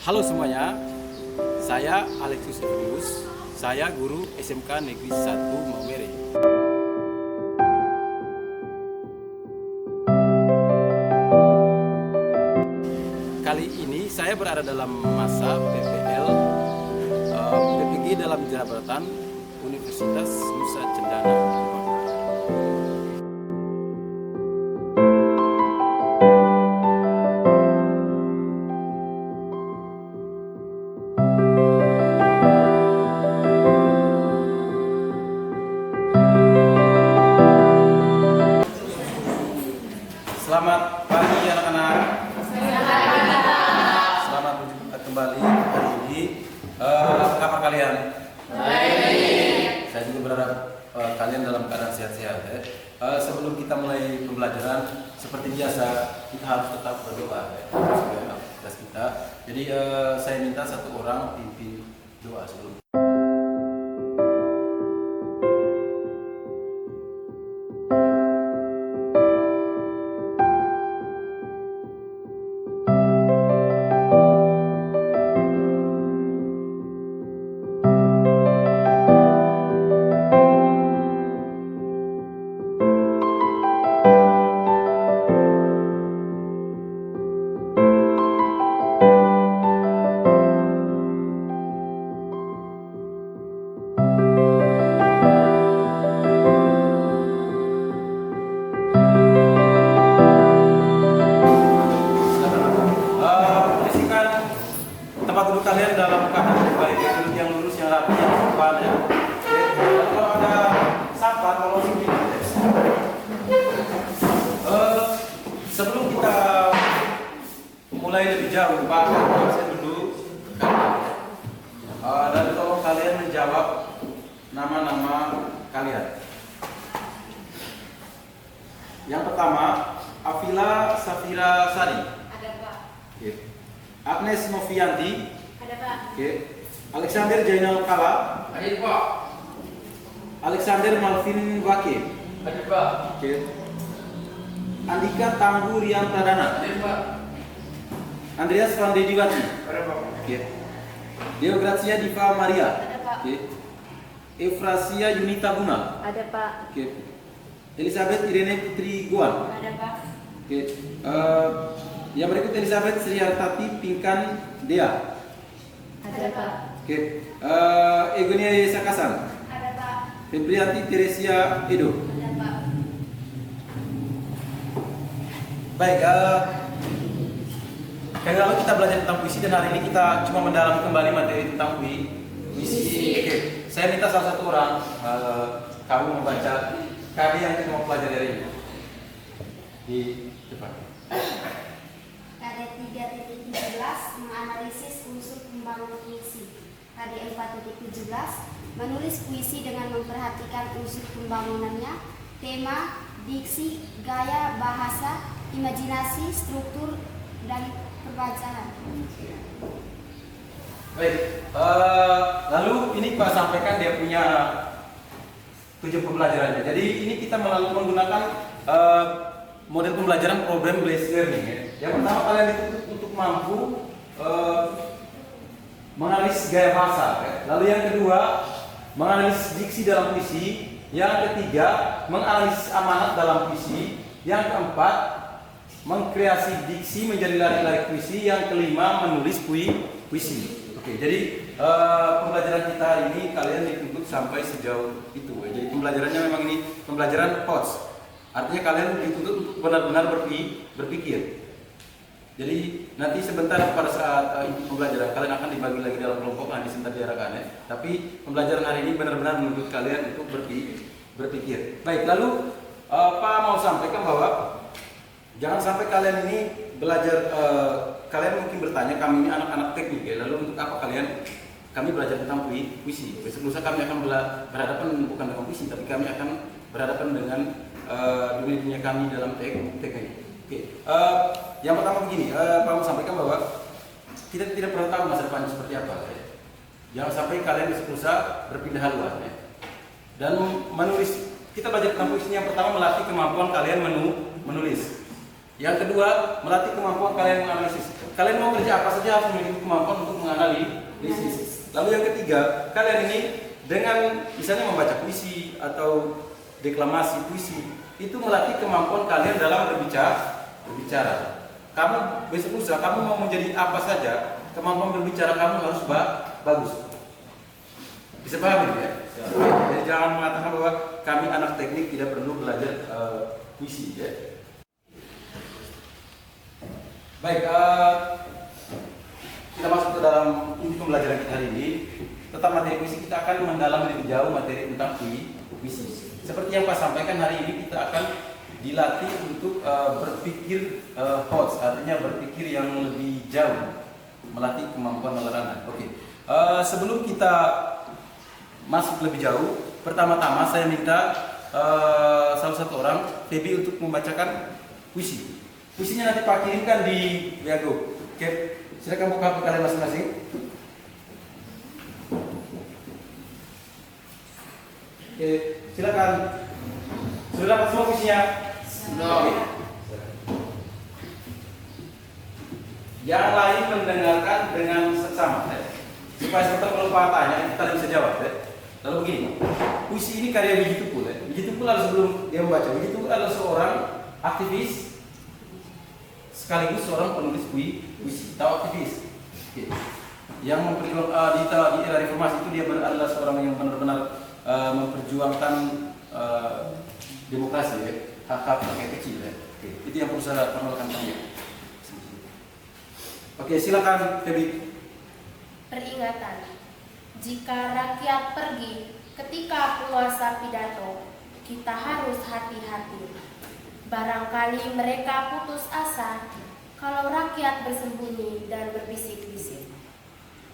Halo semuanya, saya Alexus Evrius, saya guru SMK Negeri 1 Maumere. Kali ini saya berada dalam masa PPL, PPG dalam jabatan Universitas Nusa Cendana. Selamat pagi anak-anak. Selamat berjumpa kembali hari ini. Apa kabar kalian? Baik. Saya juga berharap kalian dalam keadaan sehat-sehat. Sebelum kita mulai pembelajaran, seperti biasa kita harus tetap berdoa sebagai aktivitas kita. Jadi saya minta satu orang pimpin doa sebelum. Tempat duduk kalian dalam keadaan baik, duduk yang lurus, yang rapi, yang sopan ya. Kalau ada sampah, kalau sini sebelum kita mulai lebih jauh, Pak, saya duduk dan tolong kalian menjawab nama-nama kalian. Yang pertama, Afila Safira Sari. Ada, Pak. Okay. Agnes Novianti. Ada, Pak. Oke. Alexander Jainal Kala. Ada, Pak. Alexander Malvin Wake. Ada, Pak. Oke. Andika Tanggu Rian Pradana. Ada, Pak. Andreas Van Dediwati. Ada, Pak. Oke. Deo Gracia Diva Maria. Ada, Pak. Oke. Efrasia Yunita Buna. Ada, Pak. Oke. Elizabeth Irene Putri Guan. Ada, Pak. Oke. Yang berikut Elizabeth Srihartati Pinkan Dea. Ada, Pak. Oke. Egonia Sakasan. Ada, Pak. Febrianti Teresia Edo. Ada, Pak. Baik, yang lalu kita belajar tentang puisi dan hari ini kita cuma mendalami kembali materi tentang puisi. Oke, saya minta salah satu orang kamu membaca karya yang kita mau pelajari hari ini di depan. KD 3.17 menganalisis unsur pembangun puisi. KD 4.17 menulis puisi dengan memperhatikan unsur pembangunannya, tema, diksi, gaya, bahasa, imajinasi, struktur, dan perbacaan. Baik, lalu ini Pak sampaikan dia punya 7 pembelajarannya. Jadi ini kita menggunakan model pembelajaran problem based learning ya. Yang pertama kalian dituntut untuk mampu menganalisis gaya bahasa ya. Lalu yang kedua menganalisis diksi dalam puisi. Yang ketiga menganalisis amanat dalam puisi. Yang keempat mengkreasi diksi menjadi lari-lari puisi. Yang kelima menulis puisi. Oke, jadi pembelajaran kita hari ini kalian dituntut sampai sejauh itu ya. Jadi pembelajarannya memang ini pembelajaran POTS. Artinya kalian dituntut untuk benar-benar berpikir. Jadi nanti sebentar pada saat pembelajaran kalian akan dibagi lagi dalam kelompok, nanti sebentar diarahkan ya. Tapi pembelajaran hari ini benar-benar menuntut kalian untuk berpikir. Baik, lalu Pak mau sampaikan bahwa jangan sampai kalian ini belajar, kalian mungkin bertanya, kami ini anak-anak teknik ya, lalu untuk apa kami belajar tentang puisi. Besok lusa kami akan berhadapan bukan dengan puisi, tapi kami akan berhadapan dengan dunia kami dalam teknik. Oke. Yang pertama begini, Pak mau sampaikan bahwa kita tidak pernah tahu masa depannya seperti apa. Ya. Jangan sampai kalian besok lusa berpindah haluan ya. Dan menulis, kita belajar tentang puisi yang pertama melatih kemampuan kalian menulis. Yang kedua, melatih kemampuan kalian menganalisis. kalian mau kerja apa saja harus memiliki kemampuan untuk menganalisis. Lalu yang ketiga, kalian ini dengan misalnya membaca puisi atau deklamasi puisi, itu melatih kemampuan kalian dalam berbicara. Kamu besok lusa kamu mau menjadi apa saja, kemampuan berbicara kamu harus bagus. Bisa paham ya? Jadi jangan mengatakan bahwa kami anak teknik tidak perlu belajar puisi ya. Baik, kita masuk ke dalam inti pembelajaran kita hari ini. Tetap materi puisi, kita akan mendalam lebih jauh materi tentang puisi. Seperti yang Pak sampaikan, hari ini kita akan dilatih untuk berpikir thoughts, artinya berpikir yang lebih jauh, melatih kemampuan melarang. Oke. Sebelum kita masuk lebih jauh, pertama-tama saya minta salah satu orang, Feby, untuk membacakan puisi. Puisinya nanti Pak kirimkan di Wiago. Oke, silakan buka HP kalian masing-masing. Oke, silakan. Sudah dapat semua puisinya? Oke. Yang lain mendengarkan dengan seksama, supaya serta kalau Pak tanya kita bisa jawab. Lalu begini, puisi ini karya Wiji Tukul. Wiji Tukul adalah sebelum dia membaca, Wiji Tukul adalah seorang aktivis sekaligus seorang penulis puisi atau aktivis. Oke. Yang memperjuangkan di era reformasi itu dia adalah seorang yang benar-benar memperjuangkan demokrasi, hak-hak rakyat kecil. Oke. Itu yang perlu saya perkenalkan. Oke, silakan Feby. Peringatan. Jika rakyat pergi ketika penguasa pidato, kita harus hati-hati. Barangkali mereka putus asa kalau rakyat bersembunyi dan berbisik-bisik.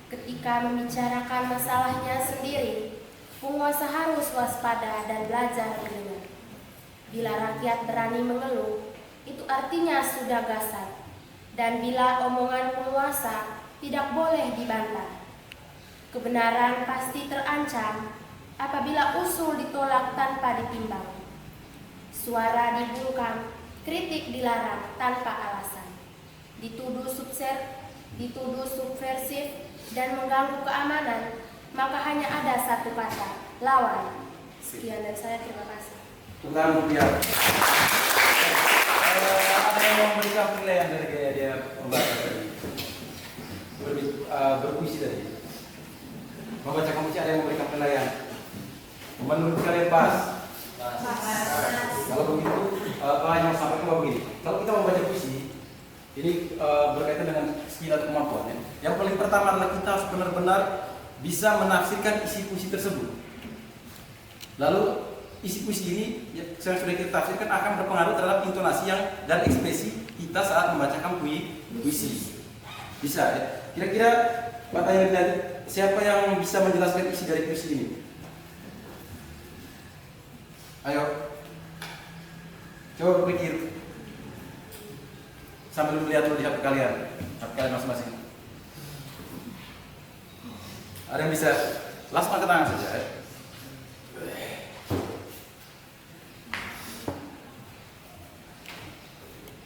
Ketika membicarakan masalahnya sendiri, penguasa harus waspada dan belajar mendengar. Bila rakyat berani mengeluh, itu artinya sudah gasat. Dan bila omongan penguasa tidak boleh dibantah. Kebenaran pasti terancam apabila usul ditolak tanpa ditimbang. Suara dibungkam, kritik dilarang tanpa alasan. Dituduh subversif dan mengganggu keamanan, maka hanya ada satu kata, lawan. Sekian dari saya, terima kasih. Tuhan rupiah. Ada yang mau memberikan penilaian dari gaya dia membaca tadi, berpuisi tadi. Membacakan puisi, ada yang memberikan penilaian. Menurut kalian pas? Kalau begitu, Pak hanya sampaikan bahwa begini. Kalau kita membaca puisi, ini berkaitan dengan skill atau kemampuan. Yang paling pertama adalah kita harus benar-benar bisa menafsirkan isi puisi tersebut. Lalu isi puisi ini yang sudah kita tafsirkan akan berpengaruh terhadap intonasi dan ekspresi kita saat membacakan puisi. Bisa ya? Kira-kira Pak tanya, siapa yang bisa menjelaskan isi dari puisi ini? Ayo, coba berpikir sambil melihat di HP kalian masing-masing. Ada yang bisa? Langsung angkat tangan saja.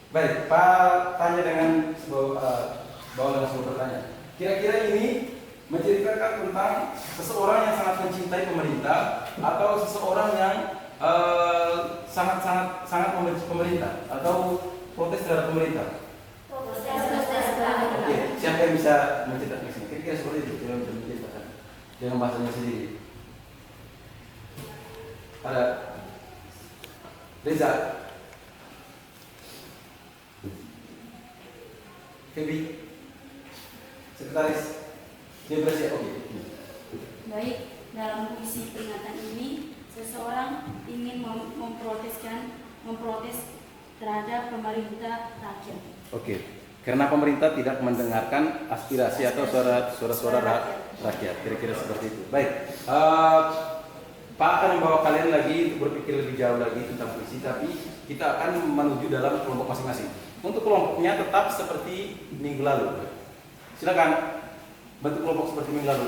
Baik, Pak tanya dengan sebuah pertanyaan. Kira-kira ini menceritakan tentang seseorang yang sangat mencintai pemerintah atau seseorang yang sangat membenci pemerintah atau protes terhadap pemerintah? Oke, siapa yang bisa menceritakan ini? Kira-kira seperti itu, yang bisa menceritakan dengan bahasanya sendiri. Ada Reza, Feby, sekretaris Debrasi. Oke. Baik, dalam puisi peringatan ini seseorang ingin memprotes terhadap pemerintah rakyat. Oke. Karena pemerintah tidak mendengarkan aspirasi atau suara-suara rakyat. Kira-kira seperti itu. Baik. Pak akan membawa kalian lagi untuk berpikir lebih jauh lagi tentang puisi, tapi kita akan menuju dalam kelompok masing-masing. Untuk kelompoknya tetap seperti minggu lalu. Silakan bentuk kelompok seperti minggu lalu.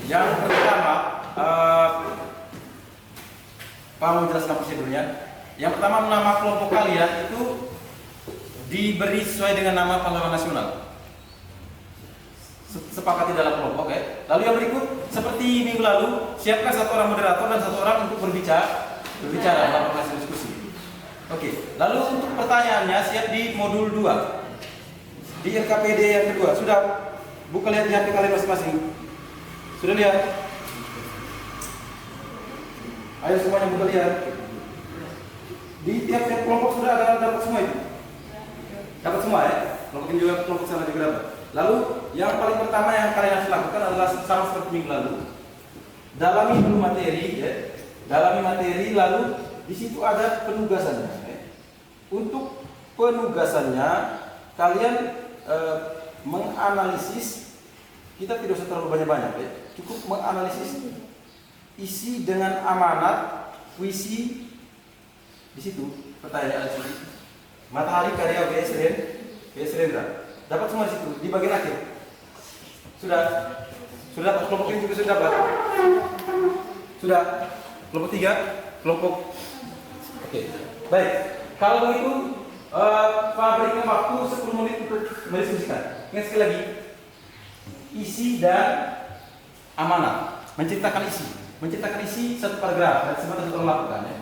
Yang pertama, Pak mau jelaskan prosedurnya. Yang pertama, nama kelompok kalian itu diberi sesuai dengan nama pahlawan nasional. Sepakati dalam kelompok ya. Lalu yang berikut, seperti minggu lalu, siapkan satu orang moderator dan satu orang untuk berbicara dalam proses diskusi. Oke. Lalu untuk pertanyaannya siap di modul 2. Di LKPD yang kedua. Sudah buka lihat di HP kalian masing-masing. Sudah lihat? Ayo semuanya buka lihat. Di tiap-tiap kelompok sudah ada dapat semua itu. Dapat semua ya. Kelompok ini juga kelompok sana juga dapat. Lalu yang paling pertama yang kalian harus lakukan adalah sama seperti minggu lalu. Dalami dulu materi ya. Dalami materi lalu di situ ada penugasannya. Ya. Untuk penugasannya kalian menganalisis, kita tidak usah terlalu banyak-banyak ya. Cukup menganalisis isi dengan amanat puisi di situ. Pertanyaan di sini. Matahari karya W.S. Rendra. Dapat semua di situ di bagian akhir. Sudah dapat, kelompok ini juga sudah dapat. Sudah. Kelompok 3, kelompok. Oke. Baik. Kalau begitu Pak berikan waktu 10 menit untuk mendiskusikan. Ingat sekali lagi. Isi dan amanat. Menciptakan isi satu paragraf dan semua harus lakukan ya.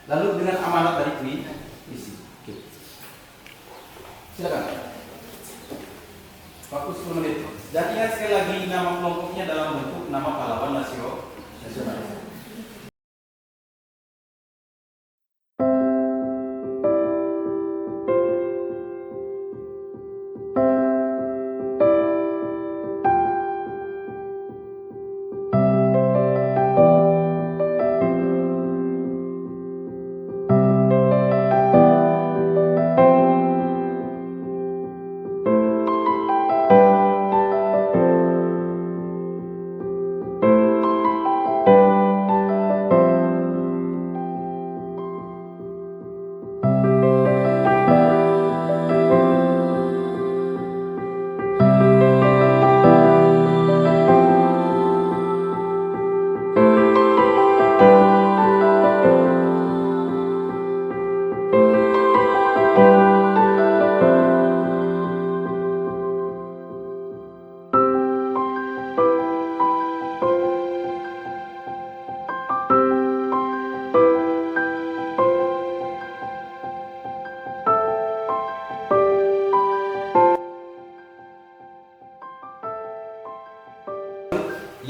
Lalu dengan amanat dari puisi. Oke. Silakan. Waktu 10 menit. Dan ingat sekali lagi nama kelompoknya dalam bentuk nama pahlawan nasional.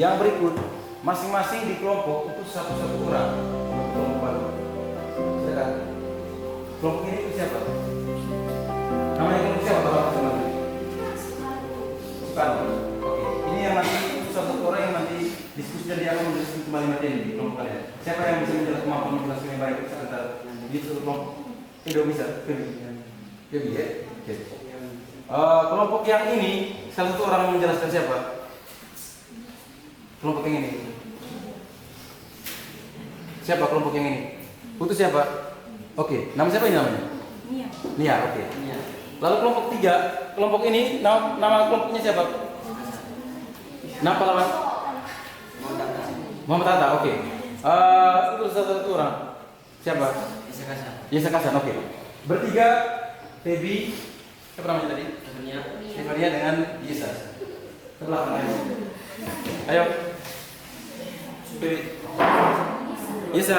Yang berikut, masing-masing di kelompok itu satu-satu orang. Kelompok baru. Silakan. Kelompok ini itu siapa? Namanya kelompok siapa kalau sama ini? Soekarno. Oke. Ini yang nanti satu orang yang nanti diskusi dan dia akan menjelaskan kembali materi di kelompok kalian. Siapa yang bisa menjelaskan kemampuan menjelaskan yang baik sekitar di satu kelompok? Tidak bisa. Febi ya. Oke. Kelompok yang ini salah satu orang menjelaskan siapa? Kelompok yang ini. Siapa kelompok yang ini? Putus siapa? Oke, nama siapa ini namanya? Nia, oke. Lalu kelompok 3, kelompok ini nama kelompoknya siapa? Nama pahlawan? Muhammad Hatta, oke. Itu satu orang. Siapa? Yesa Kasan, oke. Bertiga, Febi, siapa namanya tadi? Stefania dengan Yesa. Sebelah kanan. Ayo. Febi. Yesa.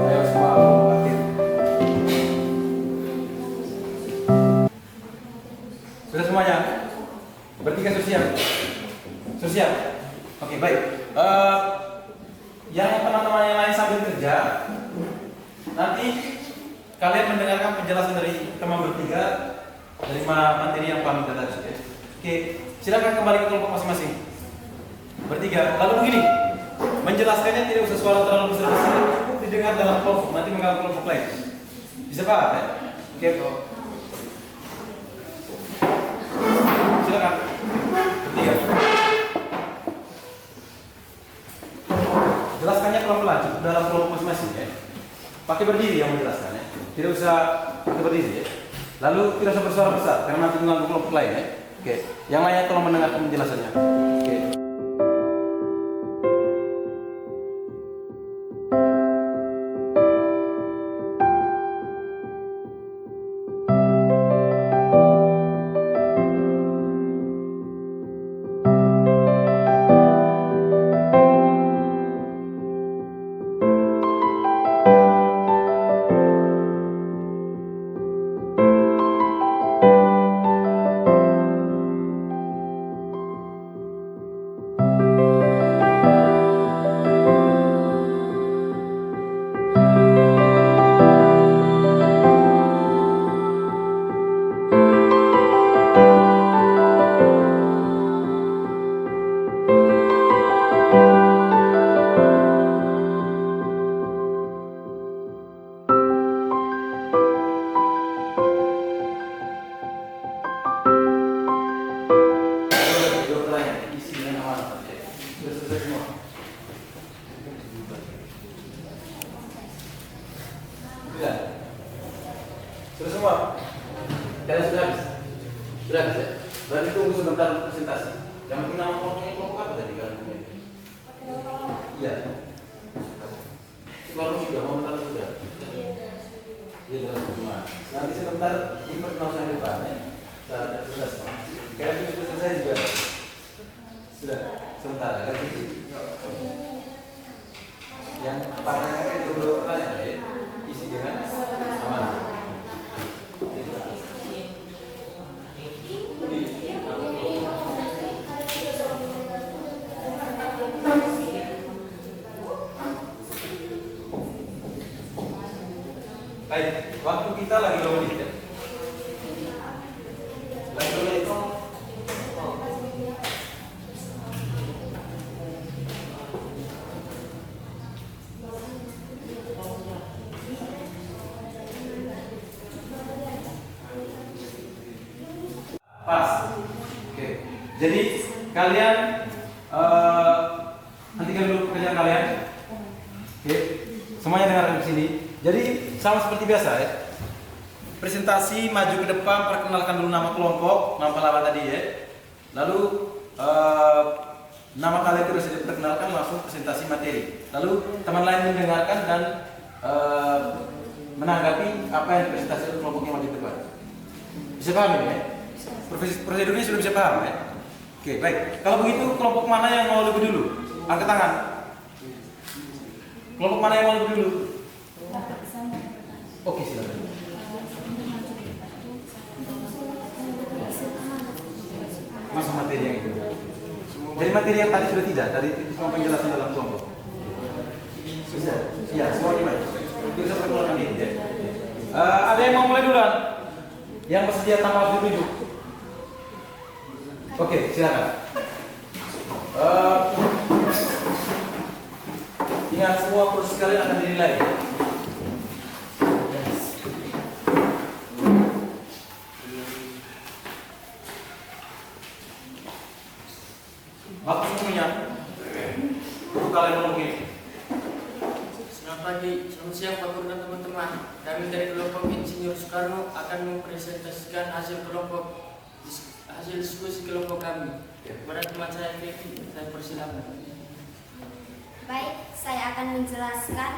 Ayo semua aktif. Sudah semuanya? Bertiga sosial? Sosial? Oke, baik. Yang teman-teman yang lain sambil kerja, nanti kalian mendengarkan penjelasan dari teman bertiga dari materi yang kami tadi. Oke, silakan kembali ke kelompok masing-masing. Bertiga. Lalu begini, menjelaskannya tidak usah suara terlalu besar-besar, cukup didengar dalam kelompok, nanti mengganggu kelompok lain. Bisa paham ya? Oke, silakan. Bertiga. Jelaskannya pelan-pelan, cukup dalam kelompok masing-masing ya. Pakai berdiri yang menjelaskannya, tidak usah pakai berdiri ya. Lalu tidak usah bersuara besar, karena nanti mengganggu kelompok lain ya. Oke, yang lainnya tolong mendengarkan penjelasannya. Oke. Sudah semua? Kalian sudah habis? Sudah habis ya? Berarti tunggu sebentar presentasi. Yang penting nama kelompok apa tadi kalian punya? Iya. Kelompok sudah, mau bentar sudah? Iya, sudah semua. Nanti sebentar diperkenalkan di depan ya. Sudah semua. Kalian sudah selesai juga? Sudah, sebentar. Yang pertanyaan itu dulu pertanyaan ya. Isi dengan aman. Baik, waktu kita lagi 2 menit ya. Lagi 2 menit. Pas. Oke. Jadi kalian hentikan dulu pekerjaan kalian. Oke. Semuanya dengarkan di sini. Jadi sama seperti biasa ya. Presentasi maju ke depan, perkenalkan dulu nama kelompok, nama pelawat tadi ya. Lalu nama kalian terus diperkenalkan, langsung presentasi materi. Lalu teman lain mendengarkan dan menanggapi apa yang presentasi kelompok yang maju ke depan. Bisa paham ini ya? Prosedurnya sudah bisa paham ya? Oke, baik. Kalau begitu kelompok mana yang mau lebih dulu? Angkat tangan. Kelompok mana yang mau lebih dulu? Oke, silakan. Masuk materi yang itu. Semua Dari materi yang tadi sudah tidak, dari semua penjelasan dalam kelompok. Bisa? Iya, semua gimana? Bisa perkenalan diri ya. Ada yang mau mulai duluan? Yang bersedia tanpa dirujuk? Oke, silakan. Ingat semua proses kalian akan dinilai. Waktu semuanya untuk kalian mungkin. Selamat pagi, selamat siang Pak Guru dan teman-teman. Kami dari kelompok Insinyur Soekarno akan mempresentasikan hasil diskusi kelompok kami. Kepada teman saya Vicky, saya persilakan. Baik, saya akan menjelaskan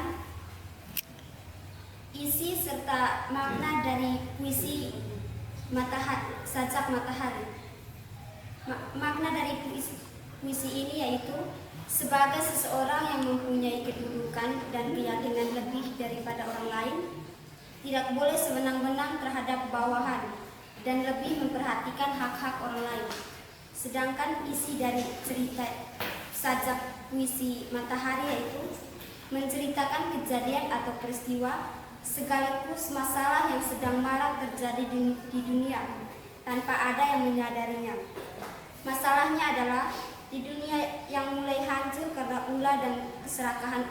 isi serta makna dari puisi Sajak Matahari. Makna dari puisi ini yaitu sebagai seseorang yang mempunyai kedudukan dan keyakinan lebih daripada orang lain, tidak boleh sewenang-wenang terhadap bawahan dan lebih memperhatikan hak-hak orang lain. Sedangkan isi dari cerita sajak puisi Matahari yaitu menceritakan kejadian atau peristiwa sekaligus masalah yang sedang marak terjadi di dunia tanpa ada yang menyadarinya. Masalahnya adalah di dunia yang mulai hancur karena ulah dan keserakahan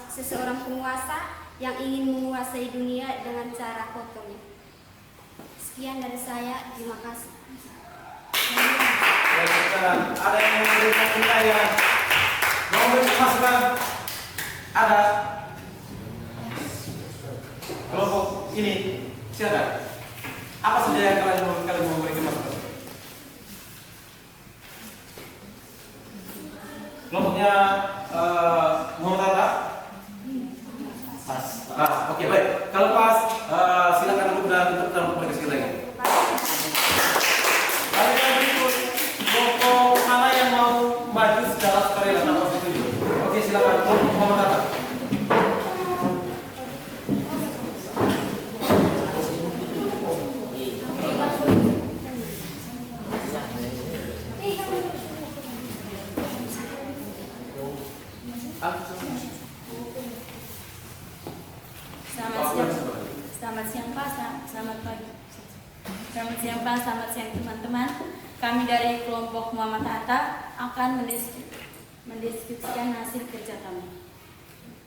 seseorang penguasa yang ingin menguasai dunia dengan cara kotornya. Sekian dari saya, terima kasih. Ada yang mau memberikan penilaian? Mau memberikan masukan? Ada? Kelompok ini, silakan. Apa saja yang kalian mau memberikan masukan? Kelompoknya Muhammad Hatta? Pas. Oke, baik. Kalau pas, silakan duduk dan untuk mereka sekali lagi. Kalian berikut kelompok mana yang mau maju secara sukarela tanpa setuju? Oke, silakan kelompok Muhammad Hatta. Selamat siang Pak, selamat pagi. Selamat siang Pak, selamat siang teman-teman. Kami dari kelompok Muhammad Hatta akan mendiskusikan hasil kerja kami.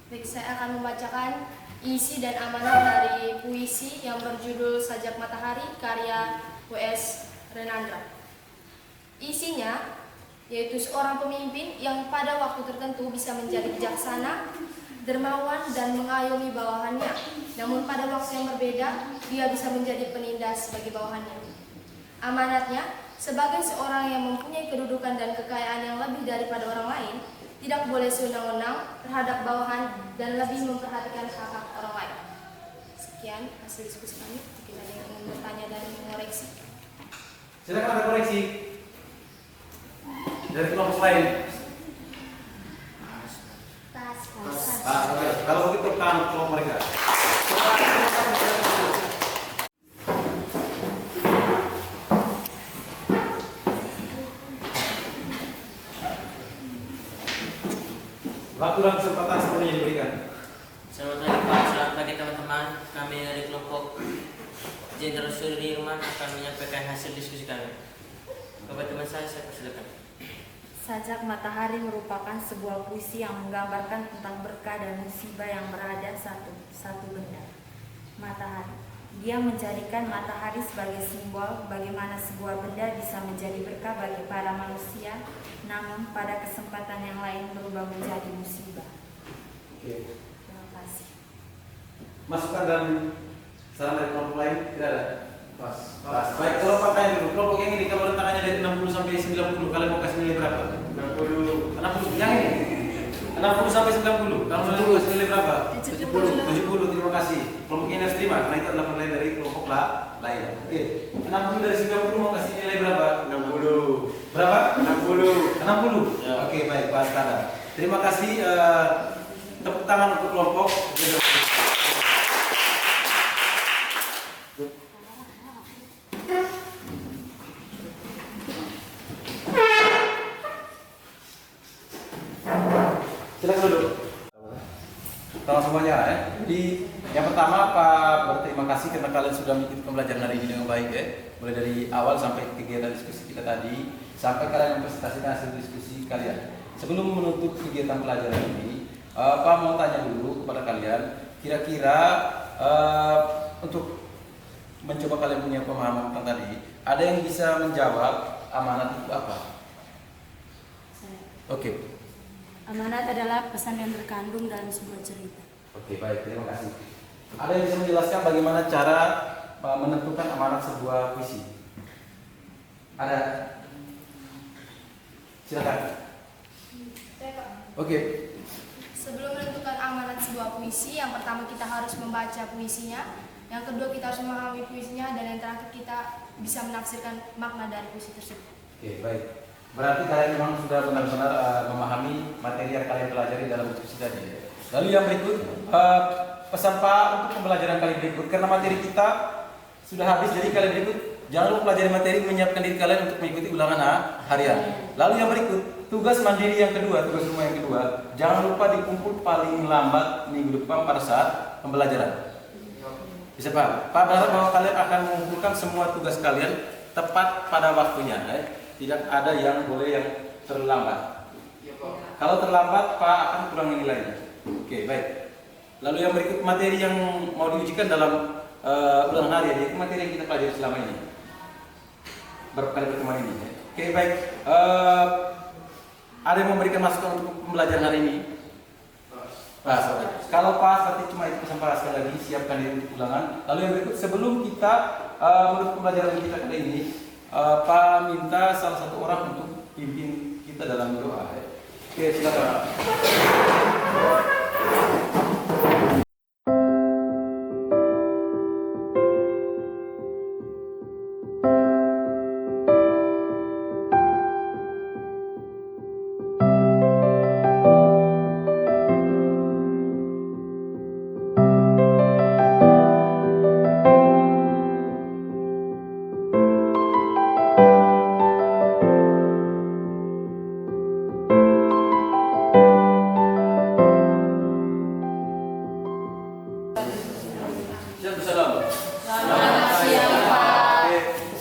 Baik, saya akan membacakan isi dan amanat dari puisi yang berjudul Sajak Matahari karya W.S. Renandra. Isinya yaitu seorang pemimpin yang pada waktu tertentu bisa menjadi bijaksana, dermawan dan mengayomi bawahannya. Namun pada waktu yang berbeda, dia bisa menjadi penindas bagi bawahannya. Amanatnya, sebagai seorang yang mempunyai kedudukan dan kekayaan yang lebih daripada orang lain, tidak boleh sewenang-wenang terhadap bawahan dan lebih memperhatikan hak-hak orang lain. Sekian hasil diskusi kami. Jika ada yang ingin bertanya dan mengoreksi. Silakan ada koreksi dari kelompok lain. Oke. Kalau begitu kan kelompok mereka. Waktu dan kesempatan sepenuhnya diberikan. Selamat pagi Pak, selamat pagi teman-teman. Kami dari kelompok Jenderal Sudirman akan menyampaikan hasil diskusi kami. Kepada teman saya persilakan. Sajak Matahari merupakan sebuah puisi yang menggambarkan tentang berkah dan musibah yang berada satu benda, matahari. Dia menjadikan matahari sebagai simbol bagaimana sebuah benda bisa menjadi berkah bagi para manusia, namun pada kesempatan yang lain berubah menjadi musibah. Oke. Terima kasih. Masukan dan saran dari kelompok lain tidak ada? Pas. Baik, kalau pakaian dulu, kelompok yang ini kalau rentakannya dari 60 sampai 90, kalian mau kasih nilai berapa? 60. Yang ini? 60 sampai 90. Kalau mau kasih nilai berapa? 70. Terima kasih. Kelompok ini harus terima karena itu adalah penilaian dari kelompok lain. Oke. 60 dari 90 mau kasih nilai berapa? 60. Berapa? 60. 60. Ya. Oke, baik, Pak Astana. Terima kasih. Tepuk tangan untuk kelompok. Silakan duduk. Selamat semuanya ya. Jadi yang pertama Pak berterima kasih karena kalian sudah mengikuti pembelajaran hari ini dengan baik ya. Mulai dari awal sampai kegiatan diskusi kita tadi sampai kalian mempresentasikan hasil diskusi kalian. Sebelum menutup kegiatan pelajaran ini, Pak mau tanya dulu kepada kalian, kira-kira untuk mencoba kalian punya pemahaman tentang tadi, ada yang bisa menjawab amanat itu apa? Oke. Amanat adalah pesan yang terkandung dalam sebuah cerita. Oke, baik, terima kasih. Ada yang bisa menjelaskan bagaimana cara menentukan amanat sebuah puisi? Ada? Silakan. Saya, Pak. Oke. Sebelum menentukan amanat sebuah puisi, yang pertama kita harus membaca puisinya, yang kedua kita harus memahami puisinya, dan yang terakhir kita bisa menafsirkan makna dari puisi tersebut. Oke, baik. Berarti kalian memang sudah benar-benar memahami materi yang kalian pelajari dalam diskusi tadi. Lalu yang berikut, pesan Pak untuk pembelajaran kali berikut. Karena materi kita sudah habis, jadi kalian berikut jangan lupa pelajari materi, menyiapkan diri kalian untuk mengikuti ulangan harian. Lalu yang berikut, tugas mandiri yang kedua, tugas rumah yang kedua, jangan lupa dikumpul paling lambat minggu depan pada saat pembelajaran. Bisa Pak? Pak berharap bahwa kalian akan mengumpulkan semua tugas kalian tepat pada waktunya. Tidak ada yang boleh yang terlambat. Kalau terlambat, Pak akan kurangi nilainya. Oke, baik. Lalu yang berikut materi yang mau diujikan dalam ulangan harian, yaitu materi yang kita pelajari selama ini. Beberapa kali pertemuan ini. Oke, baik. Ada yang memberikan masukan untuk pembelajaran hari ini? Pas. Kalau pas, berarti cuma itu pesan Pak sekali lagi. Siapkan diri untuk ulangan. Lalu yang berikut, sebelum kita menutup pembelajaran kita kali ini, Pak minta salah satu orang untuk pimpin kita dalam doa. Oke, silakan.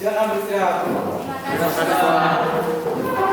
Silakan beristirahat. Terima kasih.